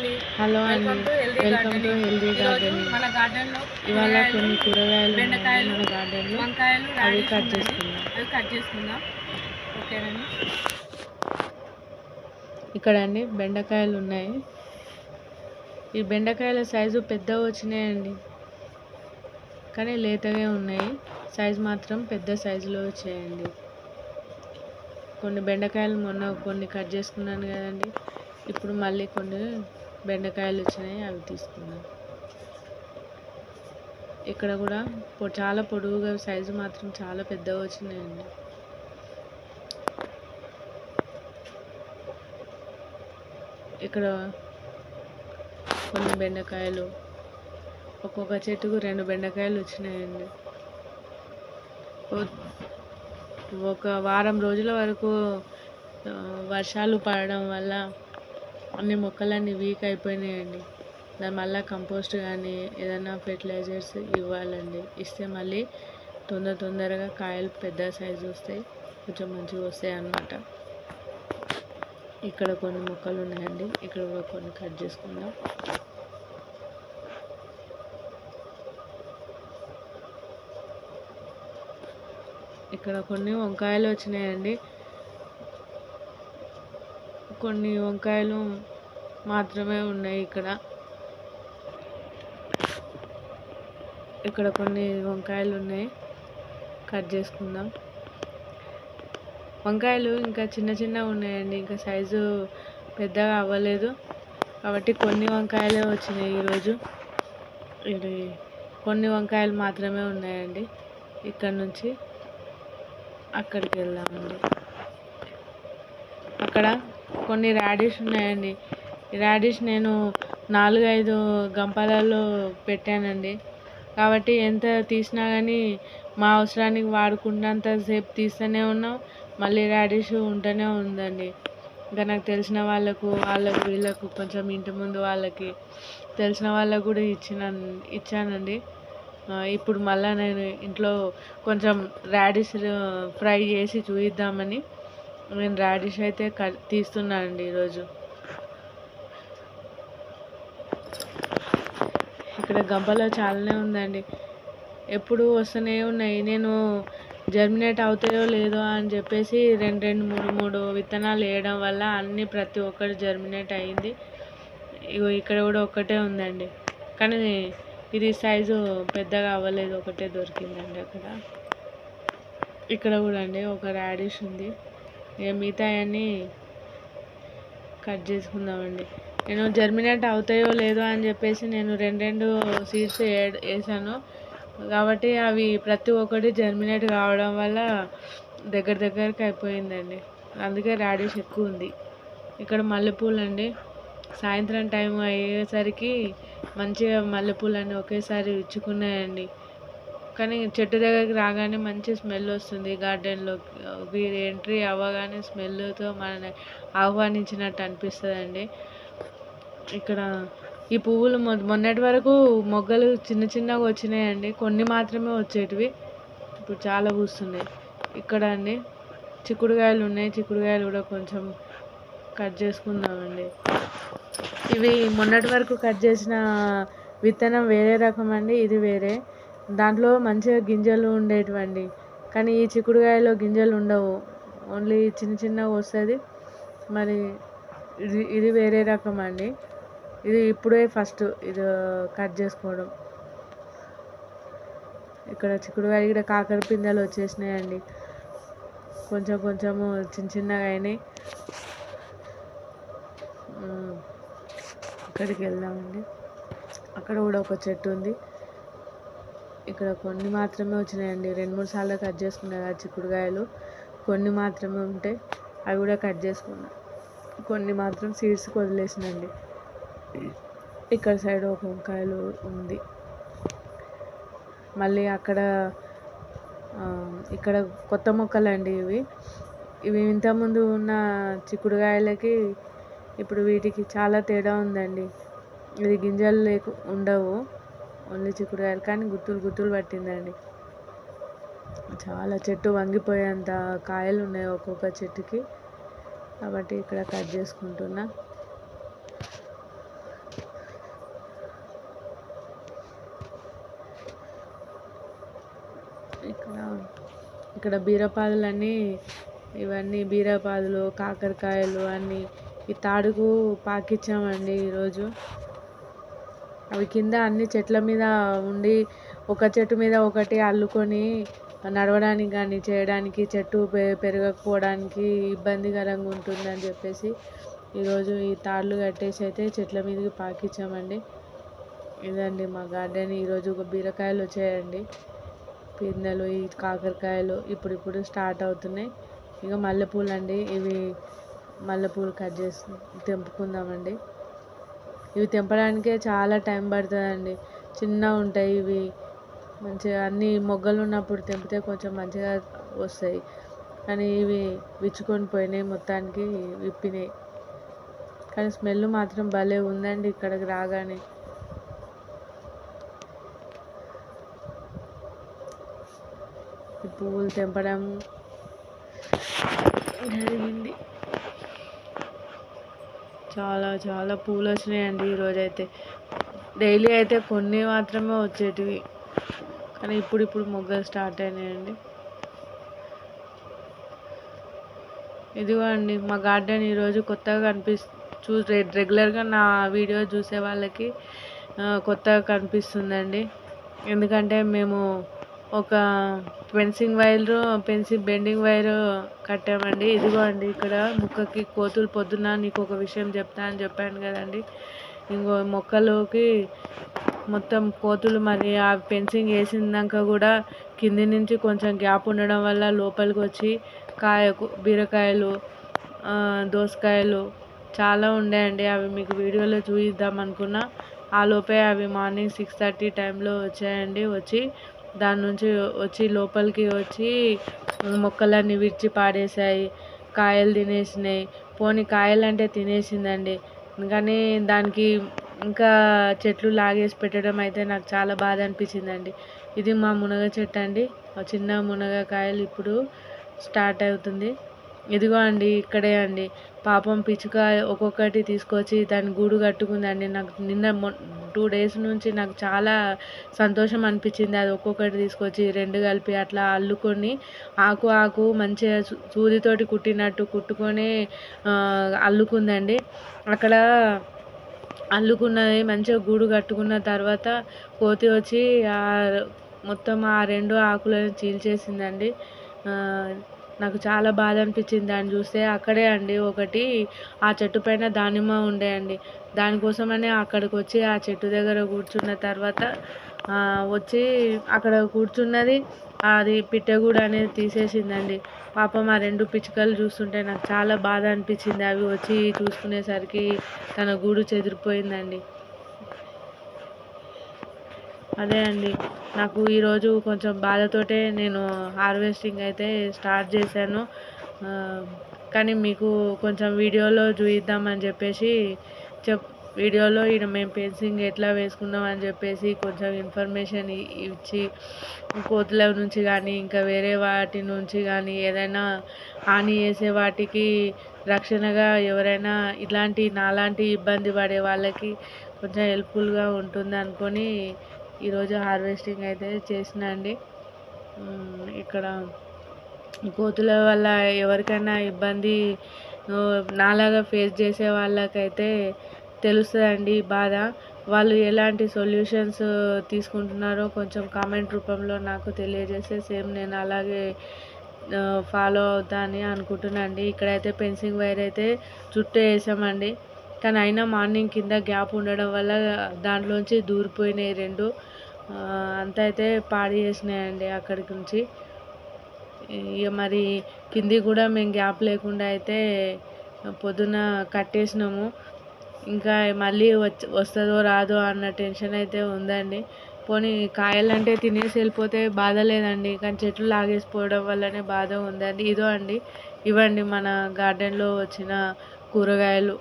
Hello అండి, welcome to healthy gardening. మన గార్డెన్లో ఇవాళ కొన్ని కూరగాయలు బెండకాయలు, మన గార్డెన్లో వంకాయలు, అవి కట్ చేసుకుందాం. ఓకేనండి. ఇక్కడ అండి బెండకాయలు ఉన్నాయి. ఈ బెండకాయల సైజు పెద్దగా వచ్చినాయండి, కానీ లేతగా ఉన్నాయి. సైజు మాత్రం పెద్ద సైజులో వచ్చాయండి. కొన్ని బెండకాయలు మొన్న కొన్ని కట్ చేసుకున్నాను కదండి, ఇప్పుడు మళ్ళీ కొన్ని బెండకాయలు వచ్చినాయి, అవి తీసుకున్నాను. ఇక్కడ కూడా చాలా పొడవుగా, సైజు మాత్రం చాలా పెద్దగా వచ్చినాయండి. ఇక్కడ కొన్ని బెండకాయలు, ఒక్కొక్క చెట్టుకు 2 బెండకాయలు వచ్చినాయండి. ఒక వారం రోజుల వరకు వర్షాలు పడడం వల్ల అన్ని మొక్కలన్నీ వీక్ అయిపోయినాయండి. దాని మళ్ళీ కంపోస్ట్ కానీ ఏదైనా ఫెర్టిలైజర్స్ ఇవ్వాలండి. ఇస్తే మళ్ళీ తొందరగా కాయలు పెద్ద సైజు వస్తాయి, కొంచెం మంచిగా వస్తాయి అన్నమాట. ఇక్కడ కొన్ని మొక్కలు ఉన్నాయండి, ఇక్కడ కూడా కొన్ని కట్ చేసుకుందాం. ఇక్కడ కొన్ని వంకాయలు వచ్చినాయండి. కొన్ని వంకాయలు మాత్రమే ఉన్నాయి. ఇక్కడ కొన్ని వంకాయలు ఉన్నాయి, కట్ చేసుకుందాం. వంకాయలు ఇంకా చిన్నగా ఉన్నాయండి, ఇంకా సైజు పెద్దగా అవ్వలేదు, కాబట్టి కొన్ని వంకాయలే వచ్చినాయి ఈరోజు. ఇది కొన్ని వంకాయలు మాత్రమే ఉన్నాయండి. ఇక్కడ నుంచి అక్కడికి వెళ్దామండి. అక్కడ కొన్ని రాడిష్ ఉన్నాయండి. ఈ రాడిష్ నేను 4-5 గంపలలో పెట్టానండి, కాబట్టి ఎంత తీసినా కానీ మా అవసరానికి వాడుకున్నంతసేపు తీస్తూనే ఉన్నాం. మళ్ళీ రాడిష్ ఉంటూనే ఉందండి. ఇంకా నాకు తెలిసిన వాళ్ళకు వీళ్ళకు కొంచెం ఇంటి ముందు వాళ్ళకి తెలిసిన వాళ్ళకు కూడా ఇచ్చానండి. ఇప్పుడు మళ్ళీ నేను ఇంట్లో కొంచెం రాడిష్ ఫ్రై చేసి చూపిద్దామని నేను రాడిష్ అయితే తీస్తున్నానండి ఈరోజు. ఇక్కడ గంపలో చాలానే ఉందండి, ఎప్పుడు వస్తూనే ఉన్నాయి. నేను జర్మినేట్ అవుతాయో లేదో అని చెప్పేసి 2-3 విత్తనాలు వేయడం వల్ల ప్రతి ఒక్కటి జర్మినేట్ అయింది. ఇక్కడ కూడా ఒక్కటే ఉందండి, కానీ ఇది సైజు పెద్దగా అవ్వలేదు, ఒకటే దొరికిందండి అక్కడ. ఇక్కడ కూడా అండి ఒక రాడిష్ ఉంది. మిగతా అన్నీ కట్ చేసుకుందామండి. నేను జర్మినేట్ అవుతాయో లేదో అని చెప్పేసి నేను 2 సీడ్స్ వేసాను, కాబట్టి అవి ప్రతి ఒక్కటి జర్మినేట్ కావడం వల్ల దగ్గరికి అయిపోయిందండి. అందుకే రాడిష్ ఎక్కువ ఉంది. ఇక్కడ మల్లెపూలు అండి, సాయంత్రం టైం అయ్యేసరికి మంచిగా మల్లెపూలన్నీ ఒకేసారి విచ్చుకున్నాయండి. కానీ చెట్టు దగ్గరికి రాగానే మంచి స్మెల్ వస్తుంది. గార్డెన్లో ఎంట్రీ అవ్వగానే స్మెల్తో మనని ఆహ్వానించినట్టు అనిపిస్తుందండి. ఇక్కడ ఈ పువ్వులు మొన్నటి వరకు మొగ్గలు చిన్నగా వచ్చినాయండి, కొన్ని మాత్రమే వచ్చేటివి, ఇప్పుడు చాలా పూస్తున్నాయి. ఇక్కడ అండి చిక్కుడుకాయలు ఉన్నాయి, చిక్కుడుకాయలు కూడా కొంచెం కట్ చేసుకుందామండి. ఇవి మొన్నటి వరకు కట్ చేసిన విత్తనం వేరే రకం అండి, ఇది వేరే. దాంట్లో మంచిగా గింజలు ఉండేటివండి, కానీ ఈ చిక్కుడుకాయలో గింజలు ఉండవు, ఓన్లీ చిన్నగా వస్తుంది. మరి ఇది వేరే రకం అండి. ఇది ఇప్పుడే ఫస్ట్ ఇది కట్ చేసుకోవడం. ఇక్కడ చిక్కుడుకాయ కూడా కాకర పిందెలు వచ్చేసినాయండి, కొంచెము చిన్నగా అయినాయి. ఇక్కడికి వెళ్దామండి. అక్కడ కూడా ఒక చెట్టు ఉంది. ఇక్కడ కొన్ని మాత్రమే వచ్చినాయండి, 2-3 సార్లు కట్ చేసుకున్నా కదా చిక్కుడుకాయలు, కొన్ని మాత్రమే ఉంటాయి, అవి కూడా కట్ చేసుకున్నా. కొన్ని మాత్రం సీడ్స్కి వదిలేసినండి. ఇక్కడ సైడ్ ఒక వంకాయలు ఉంది. మళ్ళీ ఇక్కడ కొత్త మొక్కలండి ఇవి ఇంతకుముందు ఉన్న చిక్కుడుకాయలకి ఇప్పుడు వీటికి చాలా తేడా ఉందండి. ఇది గింజలు ఉండవు, ఓన్లీ చిక్కుడుకాయలు, కానీ గుత్తులు పట్టిందండి. చాలా చెట్టు వంగిపోయేంత కాయలు ఉన్నాయి ఒక్కొక్క చెట్టుకి, కాబట్టి ఇక్కడ కట్ చేసుకుంటున్నా. ఇక్కడ బీరపాదులన్నీ ఇవన్నీ బీరపాదులు, కాకరకాయలు అన్నీ ఈ తాడుకు పాకిచ్చామండి ఈరోజు. అవి కింద అన్ని చెట్ల మీద ఉండి ఒక చెట్టు మీద ఒకటి అల్లుకొని నడవడానికి కానీ చేయడానికి చెట్టు పెరగకపోవడానికి ఇబ్బందికరంగా ఉంటుందని చెప్పేసి ఈరోజు ఈ తాళ్ళు కట్టేసి అయితే చెట్ల మీదకి పాకిచ్చామండి. ఇదండి మా గార్డెన్. ఈరోజు ఒక బీరకాయలు వచ్చాయండి, పిందెలు. ఈ కాకరకాయలు ఇప్పుడు స్టార్ట్ అవుతున్నాయి. ఇక మల్లెపూలు అండి, ఇవి మల్లెపూలు కట్ చేసి తెంపుకుందామండి. ఇవి తెంపడానికే చాలా టైం పడుతుందండి, చిన్నగా ఉంటాయి ఇవి. మంచిగా అన్ని మొగ్గలు ఉన్నప్పుడు తెంపితే కొంచెం మంచిగా వస్తాయి, కానీ ఇవి విచ్చుకొని పోయినాయి, మొత్తానికి విప్పినాయి. కానీ స్మెల్ మాత్రం భలే ఉందండి ఇక్కడికి రాగానే. ఈ పువ్వులు తెంపడం జరిగింది. చాలా పూలు వచ్చినాయండి ఈరోజైతే. డైలీ అయితే కొన్ని మాత్రమే వచ్చేటివి, కానీ ఇప్పుడు మొగ్గలు స్టార్ట్ అయినాయండి. ఇదిగో అండి మా గార్డెన్ ఈరోజు కొత్తగా రెగ్యులర్గా నా వీడియో చూసే వాళ్ళకి కొత్తగా కనిపిస్తుందండి. ఎందుకంటే మేము ఒక పెన్సిల్ బెండింగ్ వైర్ కట్టామండి. ఇదిగో అండి ఇక్కడ మొక్కకి కోతులు, పొద్దున్న నీకు ఒక విషయం చెప్తా అని చెప్పాను కదండి, ఇంకో మొక్కలోకి మొత్తం కోతులు మరి ఆ ఫెన్సింగ్ వేసినాక కూడా కింది నుంచి కొంచెం గ్యాప్ ఉండడం వల్ల లోపలికి వచ్చి బీరకాయలు, దోసకాయలు చాలా ఉండాయండి. అవి మీకు వీడియోలో చూపిద్దాం అనుకున్నా, ఆ లోపే అవి మార్నింగ్ 6:30 టైంలో వచ్చాయండి. దాని నుంచి వచ్చి లోపలికి వచ్చి మొక్కలన్నీ విడిచి పాడేశాయి, కాయలు తినేసినాయి. పోనీ కాయలు అంటే తినేసిందండి, కానీ దానికి ఇంకా చెట్లు లాగేసి పెట్టడం అయితే నాకు చాలా బాధ అనిపించిందండి. ఇది మా మునగ చెట్టు అండి, చిన్న మునగకాయలు ఇప్పుడు స్టార్ట్ అవుతుంది. ఇదిగో అండి ఇక్కడే అండి పాపం పిచ్చుక ఒక్కొక్కటి తీసుకొచ్చి దాని గూడు కట్టుకుందండి. నాకు నిన్న 2 days నుంచి నాకు చాలా సంతోషం అనిపించింది. అది ఒక్కొక్కటి తీసుకొచ్చి 2 కలిపి అట్లా అల్లుకొని ఆకు మంచిగా సూదితోటి కుట్టినట్టు కుట్టుకొని అల్లుకుందండి. అక్కడ అల్లుకున్నది మంచిగా గూడు కట్టుకున్న తర్వాత కోతి వచ్చి మొత్తం ఆ 2 ఆకులను చీల్చేసిందండి. నాకు చాలా బాధ అనిపించింది దాన్ని చూస్తే. అక్కడే అండి ఒకటి ఆ చెట్టు పైన దానిమ్మ ఉండే అండి, దానికోసమని అక్కడికి వచ్చి ఆ చెట్టు దగ్గర కూర్చున్న తర్వాత వచ్చి అక్కడ కూర్చున్నది, అది పిట్టగూడు అనేది తీసేసిందండి. పాపం ఆ 2 పిచ్చుకలు చూస్తుంటే నాకు చాలా బాధ అనిపించింది. అవి వచ్చి చూసుకునేసరికి తన గూడు చెదిరిపోయిందండి. అదే అండి నాకు ఈరోజు కొంచెం బాధతోటే నేను హార్వెస్టింగ్ అయితే స్టార్ట్ చేశాను. కానీ మీకు కొంచెం వీడియోలో చూపిద్దామని చెప్పేసి వీడియోలో ఈయన మేము ఫెన్సింగ్ ఎట్లా వేసుకున్నాం అని చెప్పేసి కొంచెం ఇన్ఫర్మేషన్ ఇచ్చి, కోతుల నుంచి కానీ ఇంకా వేరే వాటి నుంచి కానీ ఏదైనా హాని చేసే వాటికి రక్షణగా ఎవరైనా ఇట్లాంటి నాలాంటి ఇబ్బంది పడే వాళ్ళకి కొంచెం హెల్ప్ఫుల్గా ఉంటుంది అనుకొని ఈరోజు హార్వెస్టింగ్ అయితే చేసిన అండి. ఇక్కడ కోతుల వల్ల ఎవరికైనా ఇబ్బంది నాలాగా ఫేస్ చేసే వాళ్ళకైతే తెలుస్తుందండి బాధ. వాళ్ళు ఎలాంటి సొల్యూషన్స్ తీసుకుంటున్నారో కొంచెం కామెంట్ రూపంలో నాకు తెలియజేస్తే సేమ్ నేను అలాగే ఫాలో అవుతా అని అనుకుంటున్నాను అండి. ఇక్కడైతే ఫెన్సింగ్ వైర్ అయితే చుట్టూ వేసామండి, కానీ అయినా మార్నింగ్ కింద గ్యాప్ ఉండడం వల్ల దాంట్లోంచి దూరిపోయినాయి 2. అంతా అయితే పాడు చేసినాయండి అక్కడికి నుంచి. ఇక మరి కింది కూడా మేము గ్యాప్ లేకుండా అయితే పొద్దున కట్టేసినాము. ఇంకా మళ్ళీ వస్తుందో రాదో అన్న టెన్షన్ అయితే ఉందండి. పోనీ కాయలంటే తినేసి వెళ్ళిపోతే బాధ లేదండి, కానీ చెట్లు లాగేసిపోవడం వల్లనే బాధ ఉందండి. ఇవండి మన గార్డెన్లో వచ్చిన కూరగాయలు.